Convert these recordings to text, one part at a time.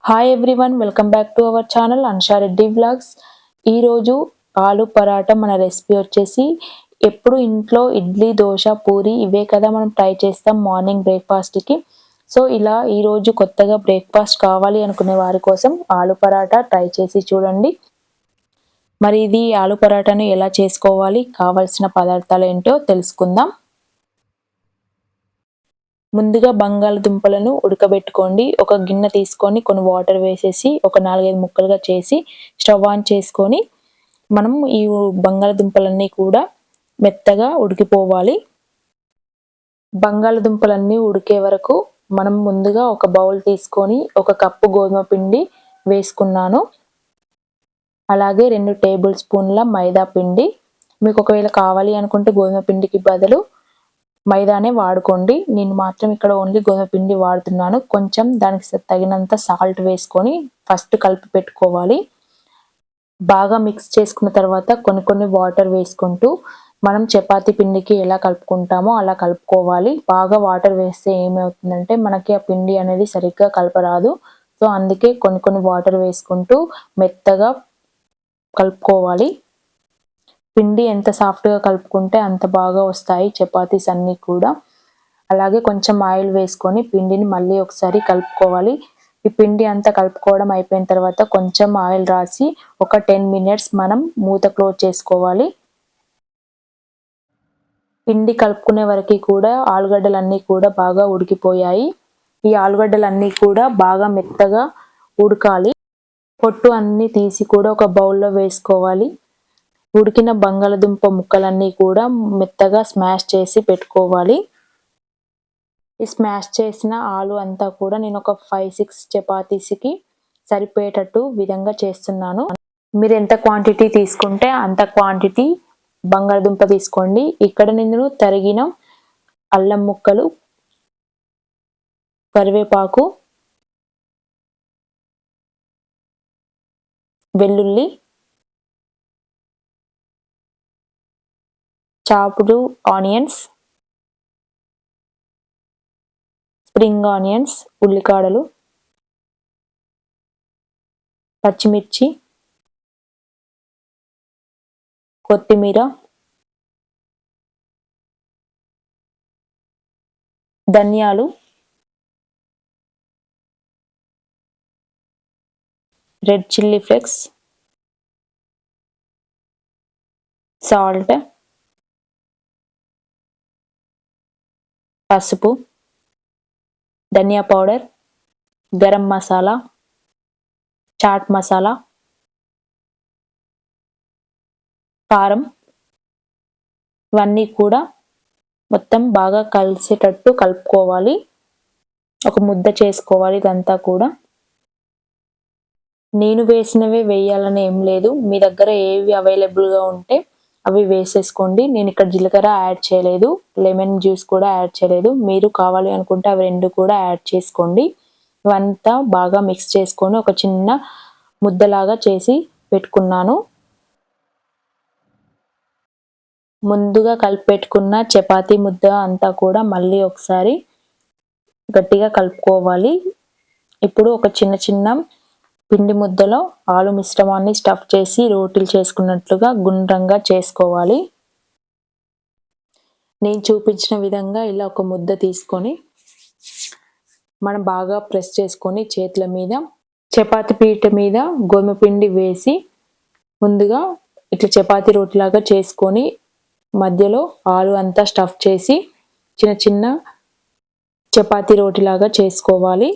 Hi everyone, welcome back to our channel Ansha Reddy vlogs. ఈరోజు ఆలు పరాటా మన recipe వచ్చేసి ఎప్పుడు ఇంట్లో ఇడ్లీ, దోశ, పూరి ఇవే కదా మనం ట్రై చేస్తాం మార్నింగ్ బ్రేక్ఫాస్ట్కి. సో ఇలా ఈరోజు కొత్తగా బ్రేక్ఫాస్ట్ కావాలి అనుకునే వారి కోసం ఆలు పరాటా ట్రై చేసి చూడండి. మరి ఇది ఆలు పరాటాను ఎలా చేసుకోవాలి, కావాల్సిన పదార్థాలు ఏంటో తెలుసుకుందాం. ముందుగా బంగాళదుంపలను ఉడకబెట్టుకోండి. ఒక గిన్నె తీసుకొని కొన్ని వాటర్ వేసేసి ఒక 4-5 ముక్కలుగా చేసి స్టవ్ ఆన్ చేసుకొని మనం ఈ బంగాళదుంపలన్నీ కూడా మెత్తగా ఉడికిపోవాలి. బంగాళదుంపలన్నీ ఉడికే వరకు మనం ముందుగా ఒక బౌల్ తీసుకొని 1 కప్పు గోధుమ పిండి వేసుకున్నాను. అలాగే 2 టేబుల్ స్పూన్ల మైదా పిండి. మీకు ఒకవేళ కావాలి అనుకుంటే గోధుమ పిండికి బదులు మైదానే వాడుకోండి. నేను మాత్రం ఇక్కడ ఓన్లీ గోధుమ పిండి వాడుతున్నాను. కొంచెం దానికి తగినంత సాల్ట్ వేసుకొని ఫస్ట్ కలిపి పెట్టుకోవాలి. బాగా మిక్స్ చేసుకున్న తర్వాత కొన్ని వాటర్ వేసుకుంటూ మనం చపాతీ పిండికి ఎలా కలుపుకుంటామో అలా కలుపుకోవాలి. బాగా వాటర్ వేస్తే ఏమవుతుందంటే మనకి ఆ పిండి అనేది సరిగ్గా కలపరాదు. సో అందుకే కొన్ని వాటర్ వేసుకుంటూ మెత్తగా కలుపుకోవాలి. పిండి ఎంత సాఫ్ట్గా కలుపుకుంటే అంత బాగా వస్తాయి చపాతీస్ అన్నీ కూడా. అలాగే కొంచెం ఆయిల్ వేసుకొని పిండిని మళ్ళీ ఒకసారి కలుపుకోవాలి. ఈ పిండి అంతా కలుపుకోవడం అయిపోయిన తర్వాత కొంచెం ఆయిల్ రాసి ఒక 10 మినిట్స్ మనం మూత క్లోజ్ చేసుకోవాలి. పిండి కలుపుకునే వరకు కూడా ఆలుగడ్డలన్నీ కూడా బాగా ఉడికిపోయాయి. ఈ ఆలుగడ్డలన్నీ కూడా బాగా మెత్తగా ఉడకాలి. పొట్టు అన్నీ తీసి కూడా ఒక బౌల్లో వేసుకోవాలి. ఉడికిన బంగాళదుంప ముక్కలన్నీ కూడా మెత్తగా స్మాష్ చేసి పెట్టుకోవాలి. ఈ స్మాష్ చేసిన ఆలు అంతా కూడా నేను ఒక 5-6 చపాతీస్కి సరిపోయేటట్టు విధంగా చేస్తున్నాను. మీరు ఎంత క్వాంటిటీ తీసుకుంటే అంత క్వాంటిటీ బంగాళదుంప తీసుకోండి. ఇక్కడ నేను తరిగిన అల్లం ముక్కలు, కరివేపాకు, వెల్లుల్లి, చాప్డ్ ఆనియన్స్, స్ప్రింగ్ ఆనియన్స్, ఉల్లికాడలు, పచ్చిమిర్చి, కొత్తిమీర, ధనియాలు, రెడ్ చిల్లీ ఫ్లేక్స్, సాల్ట్, పసుపు, ధనియా పౌడర్, గరం మసాలా, చాట్ మసాలా, కారం, ఇవన్నీ కూడా మొత్తం బాగా కలిసేటట్టు కలుపుకోవాలి. ఒక ముద్ద చేసుకోవాలి ఇదంతా కూడా. నేను వేసినవే వేయాలని ఏం లేదు. మీ దగ్గర ఏవి అవైలబుల్గా ఉంటే అవి వేసేసుకోండి. నేను ఇక్కడ జీలకర్ర యాడ్ చేయలేదు, లెమన్ జ్యూస్ కూడా యాడ్ చేయలేదు. మీరు కావాలి అనుకుంటే అవి 2 కూడా యాడ్ చేసుకోండి. ఇవంతా బాగా మిక్స్ చేసుకొని ఒక చిన్న ముద్దలాగా చేసి పెట్టుకున్నాను. ముందుగా కలిపి పెట్టుకున్న చపాతీ ముద్ద అంతా కూడా మళ్ళీ ఒకసారి గట్టిగా కలుపుకోవాలి. ఇప్పుడు ఒక చిన్న పిండి ముద్దలో ఆలు మిశ్రమాన్ని స్టఫ్ చేసి రోటీలు చేసుకున్నట్లుగా గుండ్రంగా చేసుకోవాలి. నేను చూపించిన విధంగా ఇలా ఒక ముద్ద తీసుకొని మనం బాగా ప్రెస్ చేసుకొని చేతుల మీద చపాతీ పీట మీద గోధుమ పిండి వేసి ముందుగా ఇట్లా చపాతీ రోటీలాగా చేసుకొని మధ్యలో ఆలు అంతా స్టఫ్ చేసి చిన్న చపాతీ రోటీలాగా చేసుకోవాలి.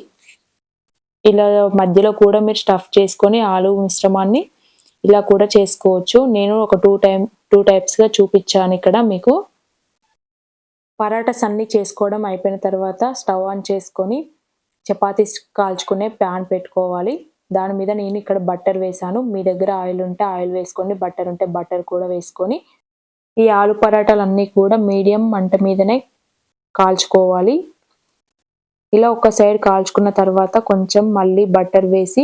ఇలా మధ్యలో కూడా మీరు స్టఫ్ చేసుకొని ఆలు మిశ్రమాన్ని ఇలా కూడా చేసుకోవచ్చు. నేను ఒక 2 టైప్స్గా చూపించాను ఇక్కడ మీకు. పరాటాస్ అన్నీ చేసుకోవడం అయిపోయిన తర్వాత స్టవ్ ఆన్ చేసుకొని చపాతీస్ కాల్చుకునే ప్యాన్ పెట్టుకోవాలి. దాని మీద నేను ఇక్కడ బట్టర్ వేసాను. మీ దగ్గర ఆయిల్ ఉంటే ఆయిల్ వేసుకోండి, బట్టర్ ఉంటే బట్టర్ కూడా వేసుకొని ఈ ఆలు పరాటాలన్నీ కూడా మీడియం మంట మీదనే కాల్చుకోవాలి. ఇలా ఒక సైడ్ కాల్చుకున్న తర్వాత కొంచెం మళ్ళీ బట్టర్ వేసి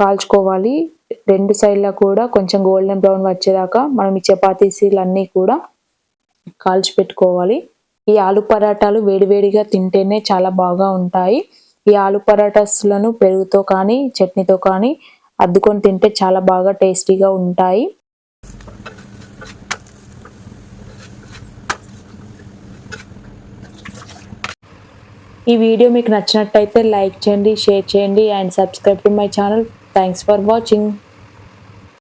కాల్చుకోవాలి. 2 సైడ్లా కూడా కొంచెం గోల్డెన్ బ్రౌన్ వచ్చేదాకా మనం ఈ చపాతీలన్నీ కూడా కాల్చి పెట్టుకోవాలి. ఈ ఆలు పరాటాలు వేడివేడిగా తింటేనే చాలా బాగా ఉంటాయి. ఈ ఆలు పరాటాస్లను పెరుగుతో కానీ చట్నీతో కానీ అద్దుకొని తింటే చాలా బాగా టేస్టీగా ఉంటాయి. ఈ వీడియో మీకు నచ్చినట్టయితే లైక్ చేయండి, షేర్ చేయండి and subscribe to my channel. Thanks for watching.